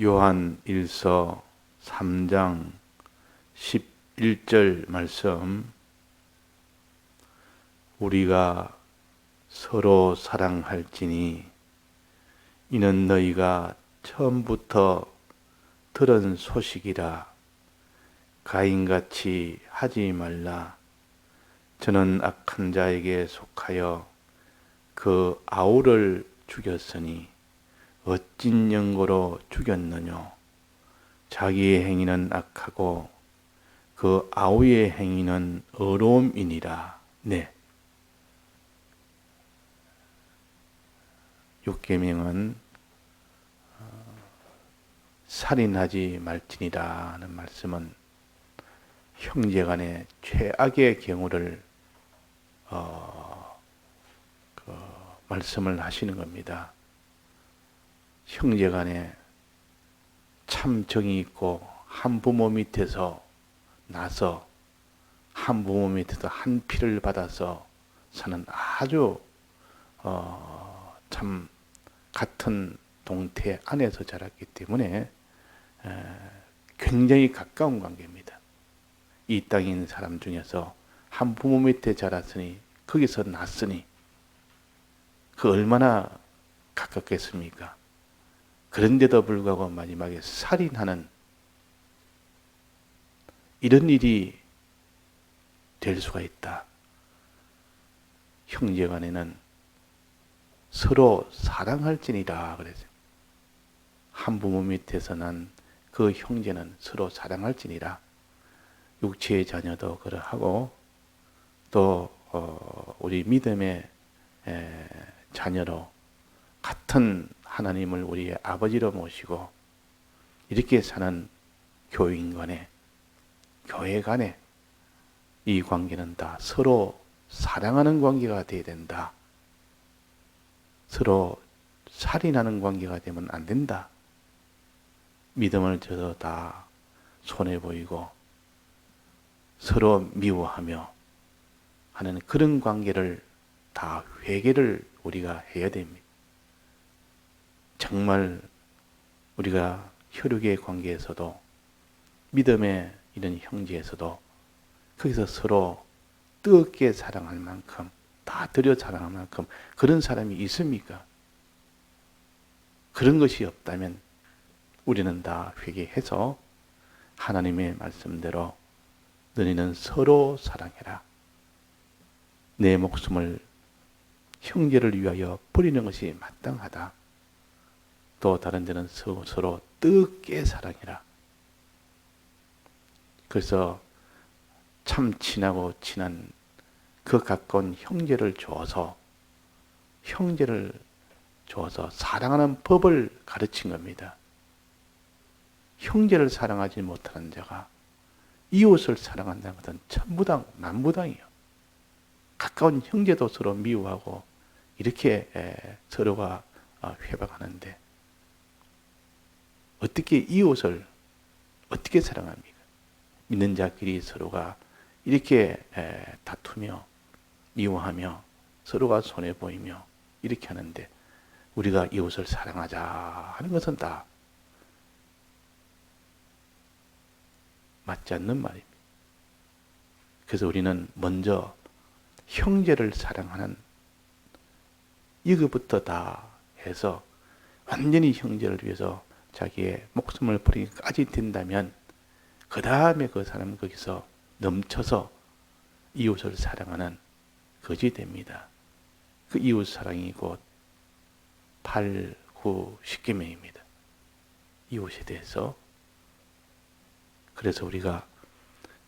요한 1서 3장 11절 말씀, 우리가 서로 사랑할지니 이는 너희가 처음부터 들은 소식이라. 가인같이 하지 말라. 저는 악한 자에게 속하여 그 아우를 죽였으니 어찐 연고로 죽였느뇨. 자기의 행위는 악하고 그 아우의 행위는 의로움이니라. 네. 6계명은 살인하지 말지니라는 말씀은 형제간의 최악의 경우를 말씀을 하시는 겁니다. 형제간에 참 정이 있고 한 부모 밑에서 나서 한 부모 밑에서 한 피를 받아서 사는 아주 참 같은 동태 안에서 자랐기 때문에 굉장히 가까운 관계입니다. 이 땅에 있는 사람 중에서 한 부모 밑에 자랐으니 거기서 났으니 그 얼마나 가깝겠습니까? 그런데도 불구하고 마지막에 살인하는 이런 일이 될 수가 있다. 형제간에는 서로 사랑할지니라 그랬어요. 한 부모 밑에서 난 그 형제는 서로 사랑할지니라. 육체의 자녀도 그러하고 또 우리 믿음의 자녀로 같은 하나님을 우리의 아버지로 모시고 이렇게 사는 교인 간에, 교회 간에 이 관계는 다 서로 사랑하는 관계가 되어야 된다. 서로 살인하는 관계가 되면 안 된다. 믿음을 져도 다 손해 보이고 서로 미워하며 하는 그런 관계를 다 회개를 우리가 해야 됩니다. 정말 우리가 혈육의 관계에서도 믿음의 이런 형제에서도 거기서 서로 뜨겁게 사랑할 만큼 다 들여 사랑할 만큼 그런 사람이 있습니까? 그런 것이 없다면 우리는 다 회개해서 하나님의 말씀대로 너희는 서로 사랑해라. 내 목숨을 형제를 위하여 버리는 것이 마땅하다. 또 다른 데는 서로 뜨겁게 사랑해라. 그래서 참 친하고 친한 그 가까운 형제를 줘서 사랑하는 법을 가르친 겁니다. 형제를 사랑하지 못하는 자가 이웃을 사랑한다는 것은 천부당, 만부당이에요. 가까운 형제도 서로 미워하고 이렇게 서로가 회방하는데 어떻게 이웃을 어떻게 사랑합니까? 믿는 자끼리 서로가 이렇게 다투며 미워하며 서로가 손해보이며 이렇게 하는데 우리가 이웃을 사랑하자 하는 것은 다 맞지 않는 말입니다. 그래서 우리는 먼저 형제를 사랑하는 이것부터 다 해서 완전히 형제를 위해서 자기의 목숨을 버리기까지 된다면 그 다음에 그 사람은 거기서 넘쳐서 이웃을 사랑하는 것이 됩니다. 그 이웃 사랑이 곧 8, 9, 10계명입니다. 이웃에 대해서. 그래서 우리가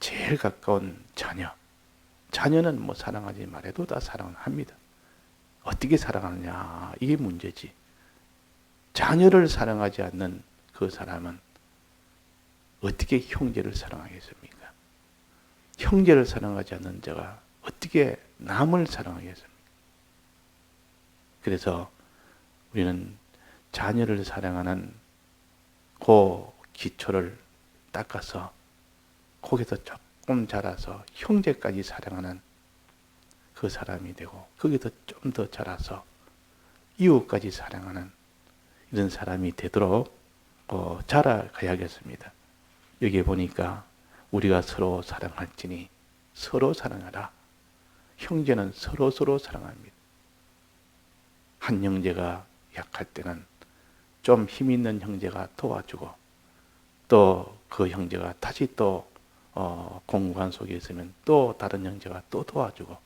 제일 가까운 자녀는 뭐 사랑하지 말아도 다 사랑합니다. 어떻게 사랑하느냐 이게 문제지. 자녀를 사랑하지 않는 그 사람은 어떻게 형제를 사랑하겠습니까? 형제를 사랑하지 않는 자가 어떻게 남을 사랑하겠습니까? 그래서 우리는 자녀를 사랑하는 그 기초를 닦아서 거기서 조금 자라서 형제까지 사랑하는 그 사람이 되고 거기서 좀 더 자라서 이웃까지 사랑하는 이런 사람이 되도록 자라가야겠습니다. 여기 보니까 우리가 서로 사랑할지니 서로 사랑하라. 형제는 서로 사랑합니다. 한 형제가 약할 때는 좀 힘 있는 형제가 도와주고, 또 그 형제가 다시 또 공간 속에 있으면 또 다른 형제가 또 도와주고,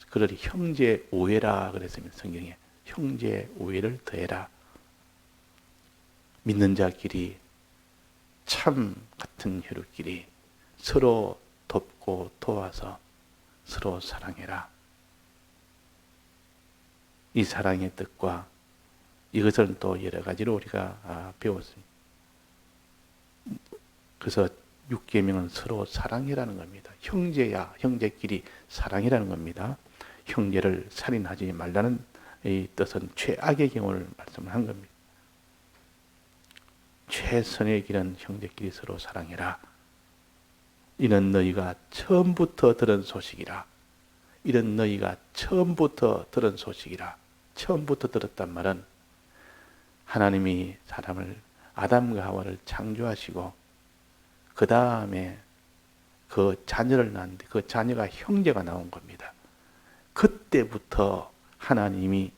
그러니 형제 우애라 그랬으면 성경에 형제 우애를 더해라. 믿는 자끼리 참 같은 혈육끼리 서로 돕고 도와서 서로 사랑해라. 이 사랑의 뜻과 이것을 또 여러 가지로 우리가 배웠습니다. 그래서 6계명은 서로 사랑이라는 겁니다. 형제야, 형제끼리 사랑이라는 겁니다. 형제를 살인하지 말라는 이 뜻은 최악의 경우를 말씀한 겁니다. 최선의 길은 형제끼리 서로 사랑해라. 이는 너희가 처음부터 들은 소식이라. 이런 너희가 처음부터 들은 소식이라. 처음부터 들었단 말은 하나님이 사람을 아담과 하와를 창조하시고 그 다음에 그 자녀를 낳았는데 그 자녀가 형제가 나온 겁니다. 그때부터 하나님이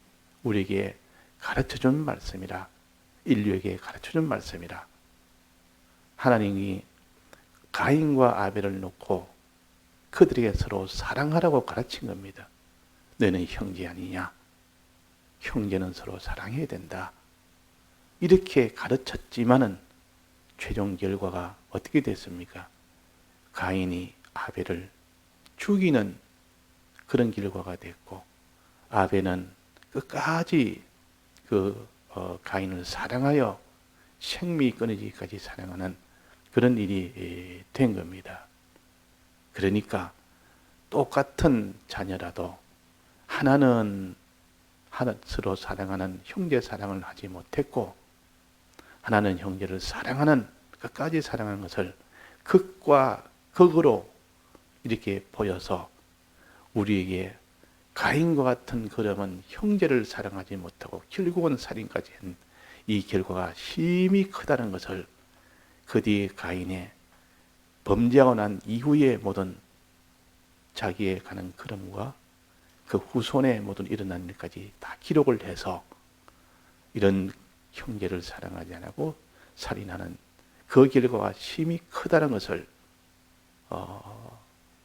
우리에게 가르쳐준 말씀이라. 인류에게 가르쳐준 말씀이라. 하나님이 가인과 아벨을 놓고 그들에게 서로 사랑하라고 가르친 겁니다. 너희는 형제 아니냐? 형제는 서로 사랑해야 된다. 이렇게 가르쳤지만은 최종 결과가 어떻게 됐습니까? 가인이 아벨을 죽이는 그런 결과가 됐고, 아벨은 끝까지 가인을 사랑하여 생명이 끊어지기까지 사랑하는 그런 일이 된 겁니다. 그러니까 똑같은 자녀라도 하나는 서로 사랑하는 형제 사랑을 하지 못했고, 하나는 형제를 사랑하는, 끝까지 사랑하는 것을 극과 극으로 이렇게 보여서 우리에게 가인과 같은 그러면 형제를 사랑하지 못하고 결국은 살인까지 한 이 결과가 심히 크다는 것을 그 뒤에 가인의 범죄하고 난 이후에 모든 자기의 가는 걸음과 그 후손의 모든 일어난 일까지 다 기록을 해서 이런 형제를 사랑하지 않고 살인하는 그 결과가 심히 크다는 것을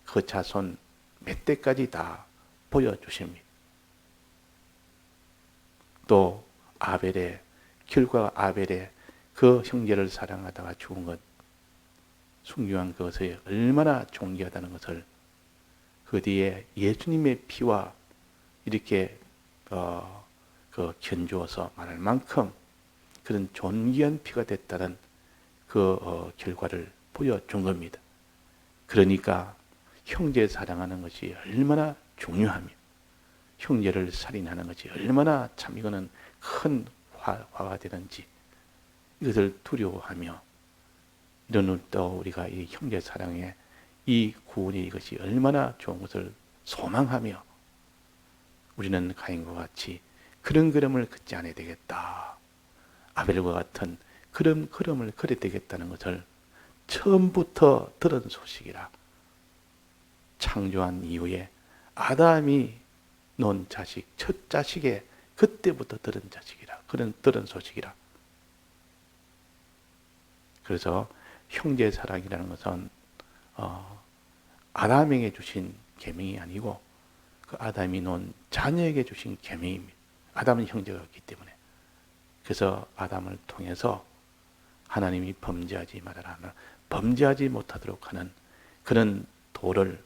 그 자손 몇 대까지 다 보여주십니다. 또 아벨의 결과가 아벨의 그 형제를 사랑하다가 죽은 것, 순교한 그것이 얼마나 존귀하다는 것을 그 뒤에 예수님의 피와 이렇게 견주어서 말할 만큼 그런 존귀한 피가 됐다는 그 결과를 보여준 겁니다. 그러니까 형제 사랑하는 것이 얼마나 중요하며 형제를 살인하는 것이 얼마나 참 이거는 큰 화가 되는지 이것을 두려워하며 이런 또 우리가 이 형제 사랑에 이 구원이 이것이 얼마나 좋은 것을 소망하며 우리는 가인과 같이 그런 걸음을 걷지 않아야 되겠다. 아벨과 같은 그런 걸음을 걸어야 되겠다는 것을 처음부터 들은 소식이라. 창조한 이후에 아담이 낳은 자식, 첫 자식의 그때부터 들은 자식이라. 그런 들은 소식이라. 그래서 형제 사랑이라는 것은 아담에게 주신 계명이 아니고 그 아담이 낳은 자녀에게 주신 계명입니다. 아담은 형제가 없기 때문에. 그래서 아담을 통해서 하나님이 범죄하지 말아라, 범죄하지 못하도록 하는 그런 도를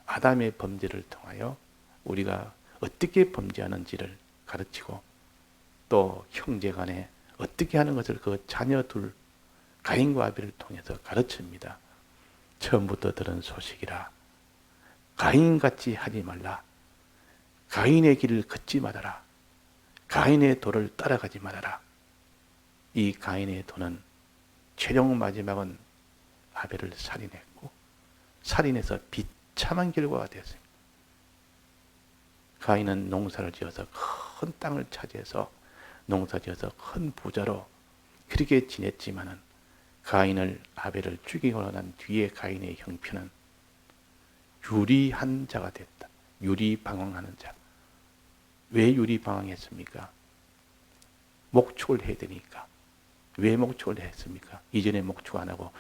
아담의 범죄를 통하여 우리가 어떻게 범죄하는지를 가르치고 또 형제간에 어떻게 하는 것을 그 자녀 둘 가인과 아벨을 통해서 가르칩니다. 처음부터 들은 소식이라. 가인같이 하지 말라. 가인의 길을 걷지 말아라. 가인의 도를 따라가지 말아라. 이 가인의 도는 최종 마지막은 아벨을 살인했고 살인해서 비참한 결과가 되었습니다. 가인은 농사를 지어서 큰 땅을 차지해서 농사 지어서 큰 부자로 그렇게 지냈지만은 가인을 아벨을 죽이고 난 뒤에 가인의 형편은 유리한 자가 됐다. 유리방황하는 자. 왜 유리방황했습니까? 목축을 해야 되니까. 왜 목축을 했습니까? 이전에 목축 안 하고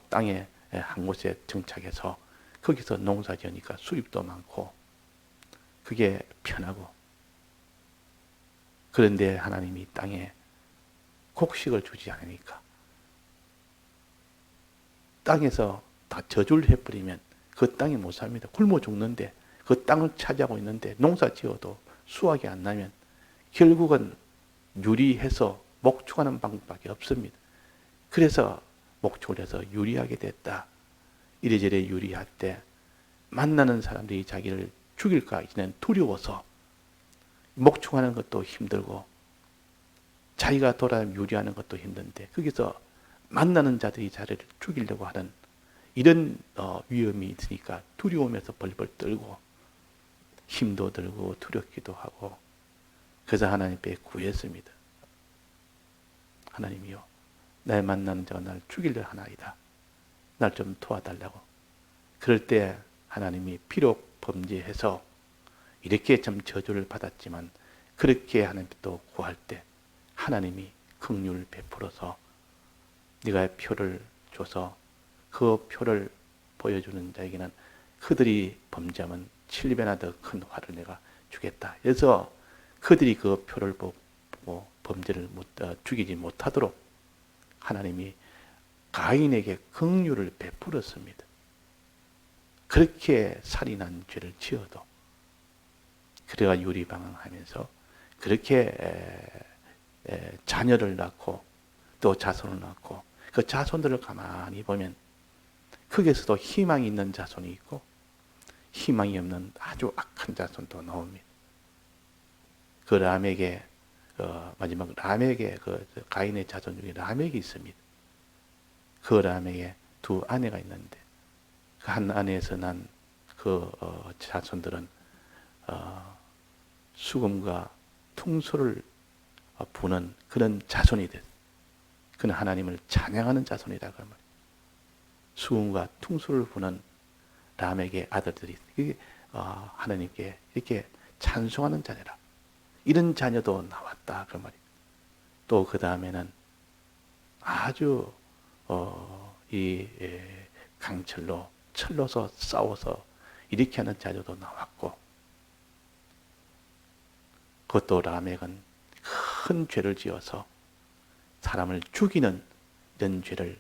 땅에 한 곳에 정착해서 거기서 농사 지으니까 수입도 많고 그게 편하고, 그런데 하나님이 땅에 곡식을 주지 않으니까 땅에서 다 저주를 해버리면 그 땅이 못 삽니다. 굶어 죽는데, 그 땅을 차지하고 있는데 농사 지어도 수확이 안 나면 결국은 유리해서 목축하는 방법밖에 없습니다. 그래서 목축을 해서 유리하게 됐다. 이래저래 유리할 때 만나는 사람들이 자기를 죽일까 이제는 두려워서 목축하는 것도 힘들고 자기가 돌아다니며 유리하는 것도 힘든데 거기서 만나는 자들이 자기를 죽이려고 하는 이런 위험이 있으니까 두려움에서 벌벌 떨고 힘도 들고 두렵기도 하고, 그래서 하나님 앞에 구했습니다. 하나님이요, 날 만나는 자가 날 죽이려 하나이다. 날 좀 도와달라고. 그럴 때 하나님이 비록 범죄해서 이렇게 좀 저주를 받았지만 그렇게 하나님께 또 구할 때 하나님이 긍휼을 베풀어서 네가 표를 줘서 그 표를 보여주는 자에게는 그들이 범죄하면 7배나 더 큰 화를 내가 주겠다. 그래서 그들이 그 표를 보고 범죄를 죽이지 못하도록 하나님이 가인에게 긍휼을 베풀었습니다. 그렇게 살인한 죄를 지어도 그래가 유리방황하면서 그렇게 자녀를 낳고 또 자손을 낳고 그 자손들을 가만히 보면 거기에서도 희망이 있는 자손이 있고 희망이 없는 아주 악한 자손도 나옵니다. 그 람에게 마지막 람에게 그 가인의 자손 중에 람에게 있습니다. 그 람에게 두 아내가 있는데 그 한 아내에서 난 그 자손들은 수금과 퉁소를 부는 그런 자손이 됐어요. 그는 하나님을 찬양하는 자손이다 그 말이에요. 수금과 퉁소를 부는 람에게 아들들이 하나님께 이렇게 찬송하는 자녀라. 이런 자녀도 나왔다 그 말이에요. 또 그 다음에는 아주 이 강철로 철로서 싸워서 이렇게 하는 자녀도 나왔고, 그것도 라멕은 큰 죄를 지어서 사람을 죽이는 이런 죄를,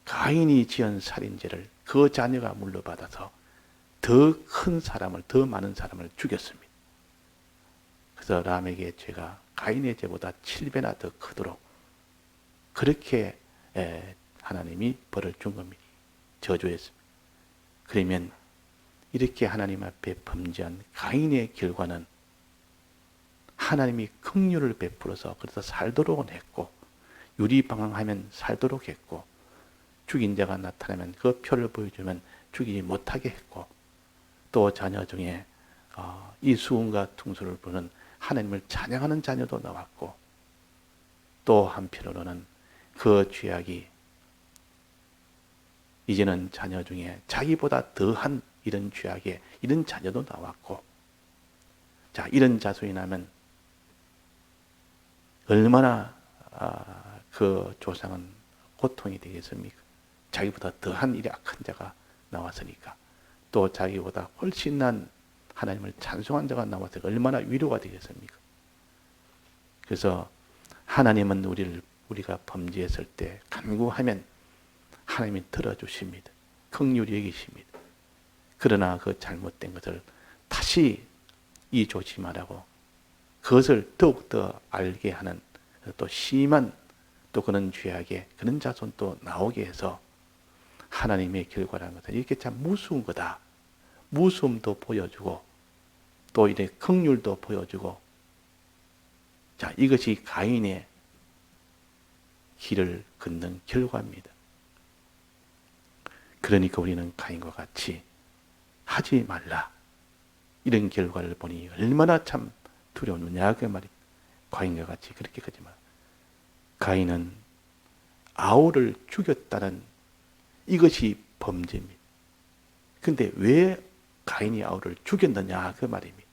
가인이 지은 살인죄를 그 자녀가 물려받아서 더 큰 사람을, 더 많은 사람을 죽였습니다. 그래서 라멕의 죄가 가인의 죄보다 7배나 더 크도록 그렇게 하나님이 벌을 준 겁니다. 저주했습니다. 그러면 이렇게 하나님 앞에 범죄한 가인의 결과는 하나님이 긍휼을 베풀어서 그래서 살도록 했고, 유리방황하면 살도록 했고, 죽인 자가 나타나면 그 표를 보여주면 죽이지 못하게 했고, 또 자녀 중에 이 수금과 퉁소를 부는 하나님을 찬양하는 자녀도 나왔고, 또 한편으로는 그 죄악이 이제는 자녀 중에 자기보다 더한 이런 죄악에 이런 자녀도 나왔고, 자, 이런 자손이 나면 얼마나 그 조상은 고통이 되겠습니까? 자기보다 더한 이 악한 자가 나왔으니까. 또 자기보다 훨씬 난 하나님을 찬송한 자가 나와서 얼마나 위로가 되겠습니까? 그래서 하나님은 우리가 범죄했을 때 간구하면 하나님이 들어주십니다. 긍휼히 여기십니다. 그러나 그 잘못된 것을 다시 조심하라고 그것을 더욱더 알게 하는 또 심한 또 그런 죄악에 그런 자손도 나오게 해서 하나님의 결과라는 것은 이렇게 참 무서운 거다. 무서움도 보여주고 또 이렇게 긍휼도 보여주고, 자, 이것이 가인의 길을 걷는 결과입니다. 그러니까 우리는 가인과 같이 하지 말라. 이런 결과를 보니 얼마나 참 두려우냐 그 말이. 가인과 같이 그렇게 하지 마라. 가인은 아우를 죽였다는 이것이 범죄입니다. 근데 왜 가인이 아우를 죽였느냐 그 말입니다.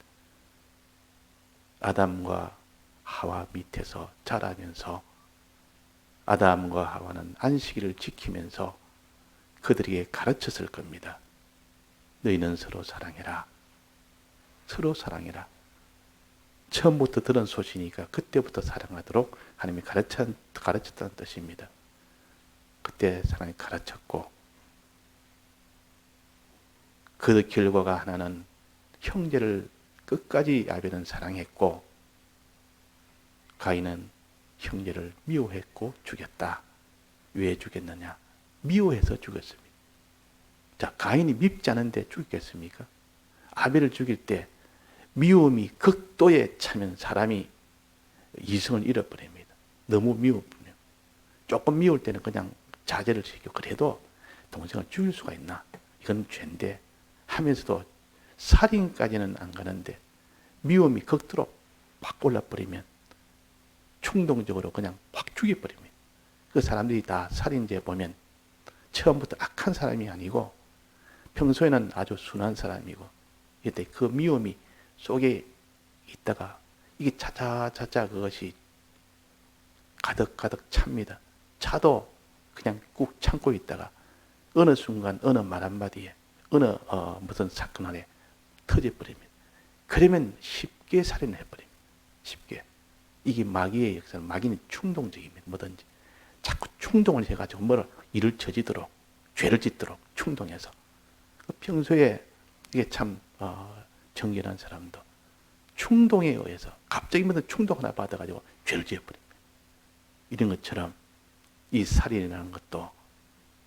아담과 하와 밑에서 자라면서 아담과 하와는 안식일을 지키면서 그들에게 가르쳤을 겁니다. 너희는 서로 사랑해라. 서로 사랑해라. 처음부터 들은 소식이니까 그때부터 사랑하도록 하나님이 가르쳤다는 뜻입니다. 그때 사랑이 가르쳤고 그 결과가 하나는 형제를 끝까지 아벨은 사랑했고 가인은 형제를 미워했고 죽였다. 왜 죽였느냐? 미워해서 죽였습니다. 자, 가인이 밉지 않은데 죽였겠습니까? 아벨을 죽일 때 미움이 극도에 차면 사람이 이성을 잃어버립니다. 너무 미우면. 조금 미울 때는 그냥 자제를 시키고 그래도 동생을 죽일 수가 있나? 이건 죄인데 하면서도 살인까지는 안 가는데 미움이 극도로 확 올라버리면 충동적으로 그냥 확 죽여버립니다. 그 사람들이 다 살인죄 보면 처음부터 악한 사람이 아니고 평소에는 아주 순한 사람이고 이때 그 미움이 속에 있다가 이게 차차차차 그것이 가득가득 찹니다. 차도 그냥 꾹 참고 있다가 어느 순간 어느 말 한마디에 어느 무슨 사건 안에 터져버립니다. 그러면 쉽게 살인해버립니다. 쉽게. 이게 마귀의 역사는 마귀는 충동적입니다. 뭐든지. 자꾸 충동을 해가지고 뭐를 일을 저지도록 죄를 짓도록 충동해서 평소에 이게 참 정결한 사람도 충동에 의해서 갑자기 무슨 충동 하나 받아가지고 죄를 지어버립니다. 이런 것처럼 이 살인이라는 것도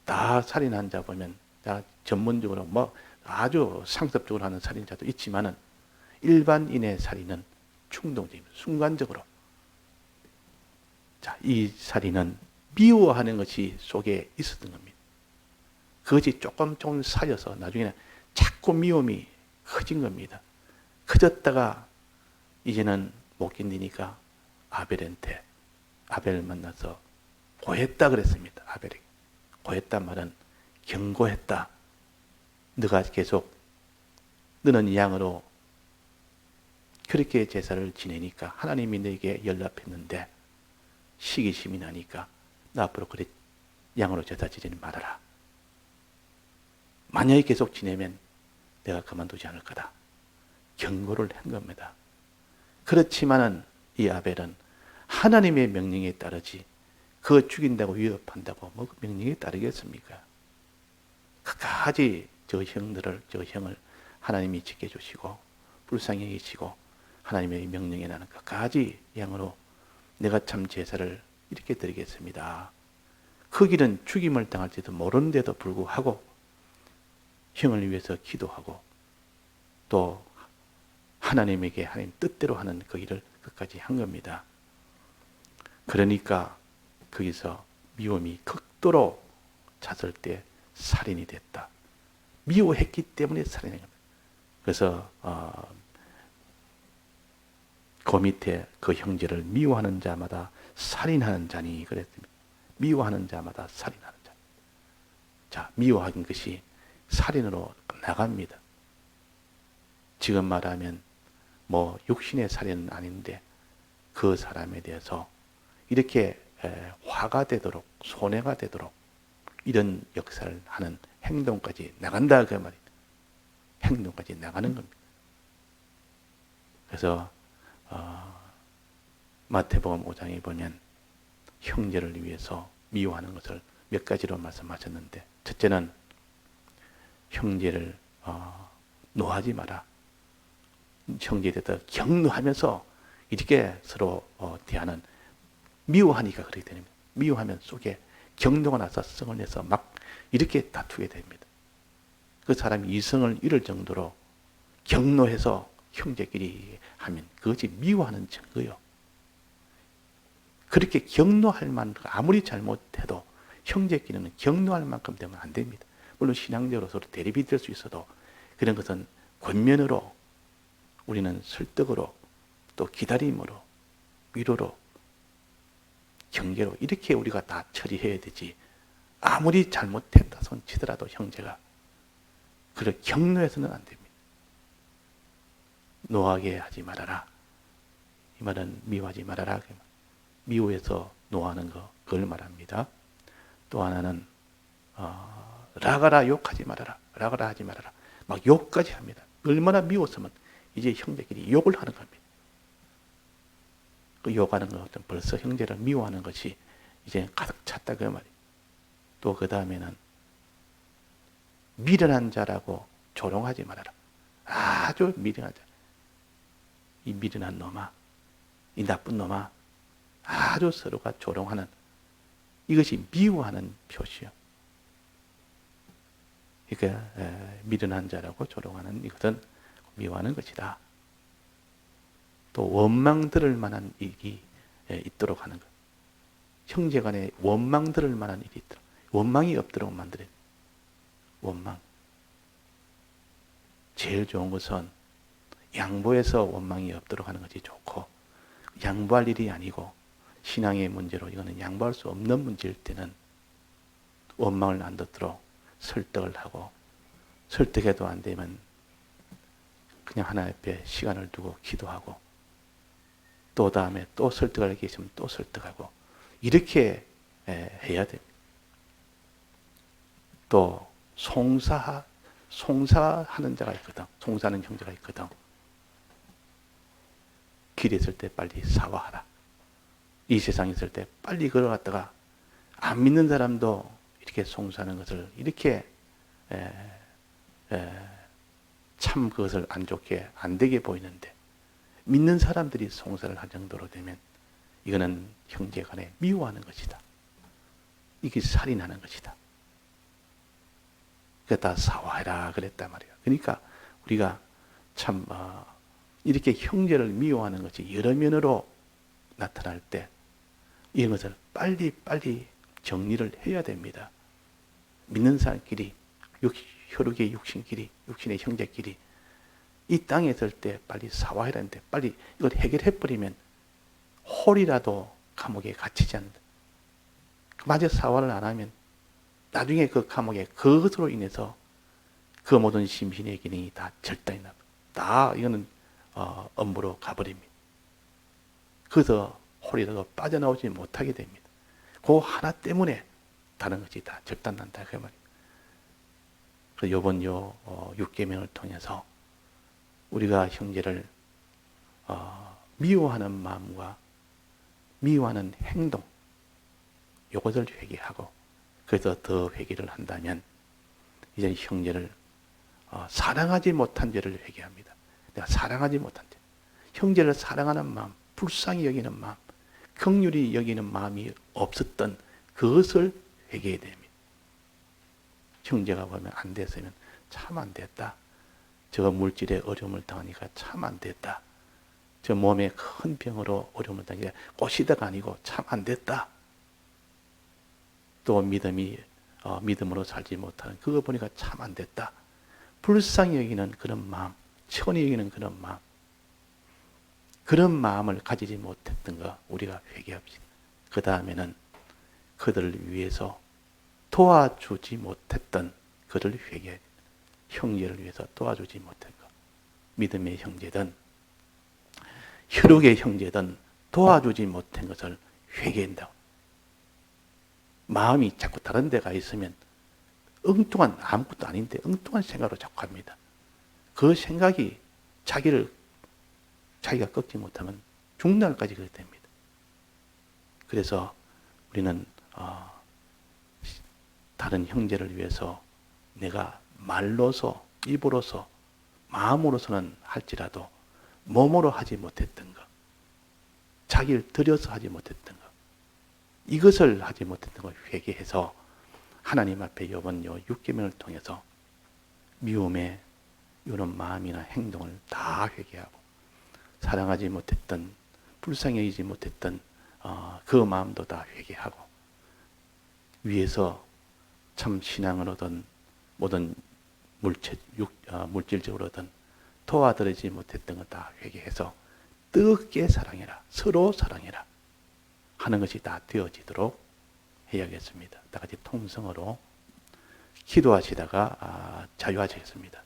다 살인한 자 보면 다 전문적으로 뭐 아주 상습적으로 하는 살인자도 있지만은 일반인의 살인은 충동적입니다. 순간적으로. 자, 이 살인은 미워하는 것이 속에 있었던 겁니다. 그것이 조금 쌓여서 나중에는 자꾸 미움이 커진 겁니다. 커졌다가 이제는 못 견디니까 아벨을 만나서 고했다 그랬습니다. 아벨에게. 고했단 말은 경고했다. 너가 계속 너는 양으로 그렇게 제사를 지내니까 하나님이 너에게 연락했는데 시기심이 나니까 나 앞으로 그래 양으로 제사 지내지 말아라. 만약에 계속 지내면 내가 그만두지 않을 거다. 경고를 한 겁니다. 그렇지만은 이 아벨은 하나님의 명령에 따르지 그거 죽인다고 위협한다고 뭐 명령에 따르겠습니까? 끝까지 저 형을 하나님이 지켜주시고 불쌍히 여기시고 하나님의 명령에 나는 끝까지 양으로 내가 참 제사를 이렇게 드리겠습니다. 그 길은 죽임을 당할지도 모르는데도 불구하고 형을 위해서 기도하고 또 하나님에게 하나님 뜻대로 하는 그 일을 끝까지 한 겁니다. 그러니까 거기서 미움이 극도로 찼을 때 살인이 됐다. 미워했기 때문에 살인한 겁니다. 그래서 그 밑에 그 형제를 미워하는 자마다 살인하는 자니 그랬습니다. 미워하는 자마다 살인하는 자. 자, 미워하는 것이 살인으로 나갑니다. 지금 말하면 뭐 육신의 살인은 아닌데 그 사람에 대해서 이렇게 화가 되도록 손해가 되도록 이런 역사를 하는 행동까지 나간다 그 말입니다. 행동까지 나가는 겁니다. 그래서 마태복음 5장에 보면 형제를 위해서 미워하는 것을 몇 가지로 말씀하셨는데 첫째는 형제를 노하지 마라. 형제에 대해서 격노하면서 이렇게 서로 대하는 미워하니까 그렇게 됩니다. 미워하면 속에 격노가 나서 성을 내서 막 이렇게 다투게 됩니다. 그 사람이 이성을 잃을 정도로 격노해서 형제끼리 하면 그것이 미워하는 증거요. 그렇게 격노할 만큼 아무리 잘못해도 형제끼리는 격노할 만큼 되면 안 됩니다. 물론 신앙적으로 서로 대립이 될 수 있어도 그런 것은 권면으로 우리는 설득으로 또 기다림으로 위로로 경계로 이렇게 우리가 다 처리해야 되지. 아무리 잘못했다 손 치더라도 형제가 그를 격노해서는 안 됩니다. 노하게 하지 말아라. 이 말은 미워하지 말아라. 미워해서 노하는 거 그걸 말합니다. 또 하나는 라가라 욕하지 말아라. 라가라 하지 말아라. 막 욕까지 합니다. 얼마나 미웠으면 이제 형제끼리 욕을 하는 겁니다. 그 욕하는 것은 벌써 형제를 미워하는 것이 이제 가득 찼다 그 말이에요. 또 그 다음에는 미련한 자라고 조롱하지 말아라. 아주 미련한 자. 이 미련한 놈아, 이 나쁜 놈아, 아주 서로가 조롱하는 이것이 미워하는 표시요. 그러니까 미련한 자라고 조롱하는 이것은 미워하는 것이다. 또 원망 들을 만한 일이 있도록 하는 것. 형제간에 원망 들을 만한 일이 있도록. 원망이 없도록 만들어야 돼. 원망. 제일 좋은 것은 양보해서 원망이 없도록 하는 것이 좋고, 양보할 일이 아니고 신앙의 문제로 이거는 양보할 수 없는 문제일 때는 원망을 안 듣도록 설득을 하고, 설득해도 안 되면 그냥 하나님 앞에 시간을 두고 기도하고, 또 다음에 또 설득할 게 있으면 또 설득하고, 이렇게 해야 됩니다. 또 송사하는 자가 있거든. 송사하는 형제가 있거든. 길에 있을 때 빨리 사과하라. 이 세상에 있을 때 빨리 걸어갔다가 안 믿는 사람도 이렇게 송사하는 것을 이렇게 참 그것을 안 좋게 안 되게 보이는데, 믿는 사람들이 송사를 할 정도로 되면 이거는 형제간에 미워하는 것이다. 이게 살인하는 것이다. 그다 사과해라 그랬단 말이야. 그러니까 우리가 참 이렇게 형제를 미워하는 것이 여러 면으로 나타날 때 이런 것을 빨리 정리를 해야 됩니다. 믿는 사람끼리, 혈육의 육신끼리, 육신의 형제끼리 이 땅에 있을 때 빨리 사과해라는데 빨리 이걸 해결해버리면 홀이라도 감옥에 갇히지 않는다. 마저 사과를 안 하면 나중에 그 감옥에 그것으로 인해서 그 모든 심신의 기능이 다 절단이 납니다. 다 이거는 업무로 가버립니다. 그래서 홀이라도 빠져나오지 못하게 됩니다. 그 하나 때문에 다른 것이 다 절단난다 그 말이에요. 그래서 이번 6계명을 통해서 우리가 형제를 미워하는 마음과 미워하는 행동, 이것을 회개하고, 그래서 더 회개를 한다면 이제 형제를 사랑하지 못한 죄를 회개합니다. 내가 사랑하지 못한 죄, 형제를 사랑하는 마음, 불쌍히 여기는 마음, 긍휼히 여기는 마음이 없었던 그것을 회개해야 됩니다. 형제가 보면 안 됐으면 참 안 됐다. 저 물질에 어려움을 당하니까 참 안 됐다. 저 몸에 큰 병으로 어려움을 당하니까 꼬시다가 아니고 참 안 됐다. 또 믿음으로 살지 못하는 그거 보니까 참 안 됐다. 불쌍히 여기는 그런 마음, 천히 여기는 그런 마음, 그런 마음을 가지지 못했던 거 우리가 회개합시다. 그 다음에는 그들을 위해서 도와주지 못했던 그들을 회개해야 됩니다. 형제를 위해서 도와주지 못한 것. 믿음의 형제든 혈육의 형제든 도와주지 못한 것을 회개한다고. 마음이 자꾸 다른 데가 있으면 엉뚱한, 아무것도 아닌데 엉뚱한 생각으로 자꾸 합니다. 그 생각이 자기가 꺾지 못하면 죽는 날까지 그렇게 됩니다. 그래서 우리는 다른 형제를 위해서 내가 말로서, 입으로서, 마음으로서는 할지라도 몸으로 하지 못했던 것, 자기를 들여서 하지 못했던 것, 이것을 하지 못했던 걸 회개해서 하나님 앞에 이번 6계명을 통해서 미움에 이런 마음이나 행동을 다 회개하고, 사랑하지 못했던, 불쌍히 여기지 못했던 그 마음도 다 회개하고, 위에서 참 신앙으로든 모든 물질적으로든 도와드리지 못했던 것 다 회개해서 뜨겁게 사랑해라. 서로 사랑해라. 하는 것이 다 되어지도록 해야겠습니다. 다 같이 통성으로 기도하시다가 자유하시겠습니다.